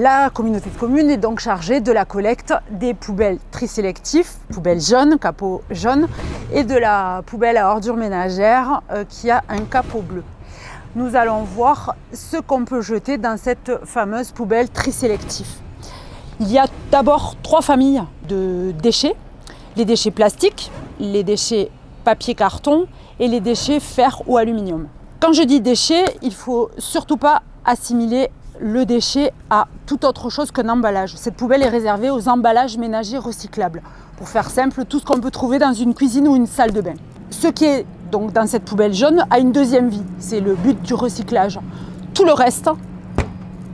La communauté de communes est donc chargée de la collecte des poubelles tri sélectifs, poubelles jaunes, capot jaune, et de la poubelle à ordures ménagères qui a un capot bleu. Nous allons voir ce qu'on peut jeter dans cette fameuse poubelle tri sélectif. Il y a d'abord 3 familles de déchets, les déchets plastiques, les déchets papier-carton et les déchets fer ou aluminium. Quand je dis déchets, il ne faut surtout pas assimiler le déchet à toute autre chose qu'un emballage. Cette poubelle est réservée aux emballages ménagers recyclables. Pour faire simple, tout ce qu'on peut trouver dans une cuisine ou une salle de bain. Ce qui est donc dans cette poubelle jaune a une deuxième vie. C'est le but du recyclage. Tout le reste,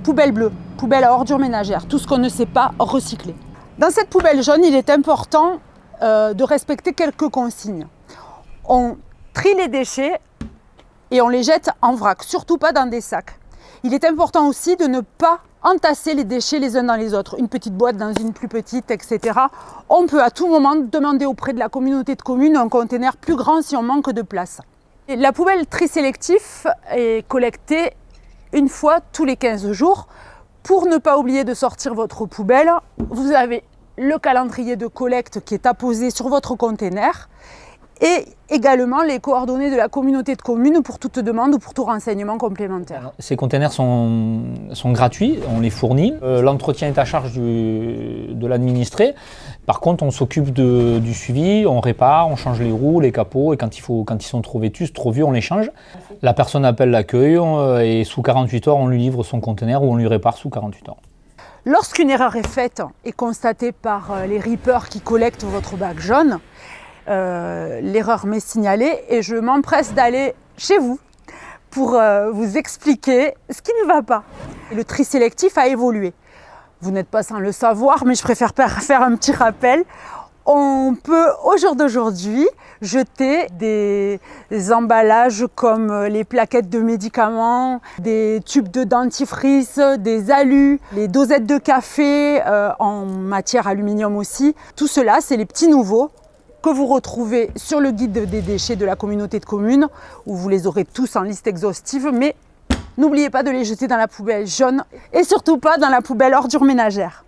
poubelle bleue, poubelle à ordures ménagères, tout ce qu'on ne sait pas recycler. Dans cette poubelle jaune, il est important de respecter quelques consignes. On trie les déchets et on les jette en vrac, surtout pas dans des sacs. Il est important aussi de ne pas entasser les déchets les uns dans les autres, une petite boîte dans une plus petite, etc. On peut à tout moment demander auprès de la communauté de communes un conteneur plus grand si on manque de place. Et la poubelle tri sélectif est collectée une fois tous les 15 jours. Pour ne pas oublier de sortir votre poubelle, vous avez le calendrier de collecte qui est apposé sur votre conteneur et également les coordonnées de la communauté de communes pour toute demande ou pour tout renseignement complémentaire. Ces conteneurs sont gratuits, on les fournit. L'entretien est à charge de l'administré. Par contre, on s'occupe du suivi, on répare, on change les roues, les capots, et quand ils sont trop vétustes, trop vieux, on les change. La personne appelle l'accueil et sous 48 heures, on lui livre son conteneur ou on lui répare sous 48 heures. Lorsqu'une erreur est faite et constatée par les rippers qui collectent votre bac jaune, l'erreur m'est signalée et je m'empresse d'aller chez vous pour vous expliquer ce qui ne va pas. Le tri sélectif a évolué. Vous n'êtes pas sans le savoir, mais je préfère faire un petit rappel. On peut au jour d'aujourd'hui jeter des emballages comme les plaquettes de médicaments, des tubes de dentifrice, des alus, les dosettes de café en matière aluminium aussi. Tout cela, c'est les petits nouveaux que vous retrouvez sur le guide des déchets de la communauté de communes, où vous les aurez tous en liste exhaustive, mais n'oubliez pas de les jeter dans la poubelle jaune et surtout pas dans la poubelle ordures ménagères.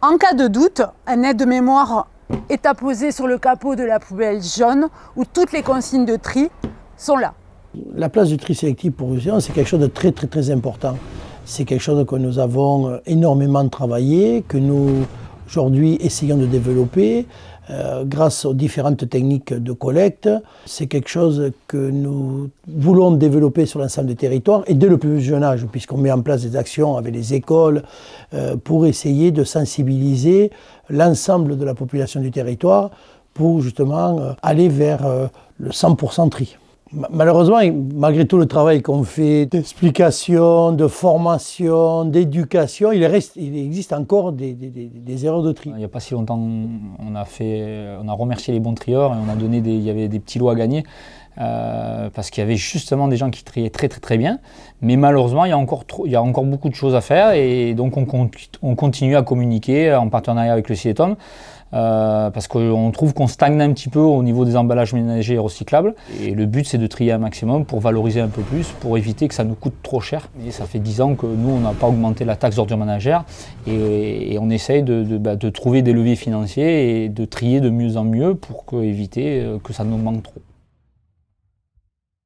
En cas de doute, un aide-mémoire est apposé sur le capot de la poubelle jaune où toutes les consignes de tri sont là. La place du tri sélectif pour Roussillon, c'est quelque chose de très important. C'est quelque chose que nous avons énormément travaillé, que nous aujourd'hui essayons de développer grâce aux différentes techniques de collecte. C'est quelque chose que nous voulons développer sur l'ensemble des territoires et dès le plus jeune âge, puisqu'on met en place des actions avec les écoles pour essayer de sensibiliser l'ensemble de la population du territoire pour justement aller vers le 100% tri. Malheureusement, malgré tout le travail qu'on fait d'explication, de formation, d'éducation, il existe encore des erreurs de tri. Il n'y a pas si longtemps, on a remercié les bons trieurs et on a donné il y avait des petits lots à gagner parce qu'il y avait justement des gens qui triaient très bien. Mais malheureusement, il y a encore beaucoup de choses à faire et donc on continue à communiquer en partenariat avec le CIETOM. Parce qu'on trouve qu'on stagne un petit peu au niveau des emballages ménagers recyclables et le but c'est de trier un maximum pour valoriser un peu plus, pour éviter que ça nous coûte trop cher. Et ça fait 10 ans que nous on n'a pas augmenté la taxe d'ordures ménagères et on essaye de trouver des leviers financiers et de trier de mieux en mieux pour éviter que ça nous manque trop.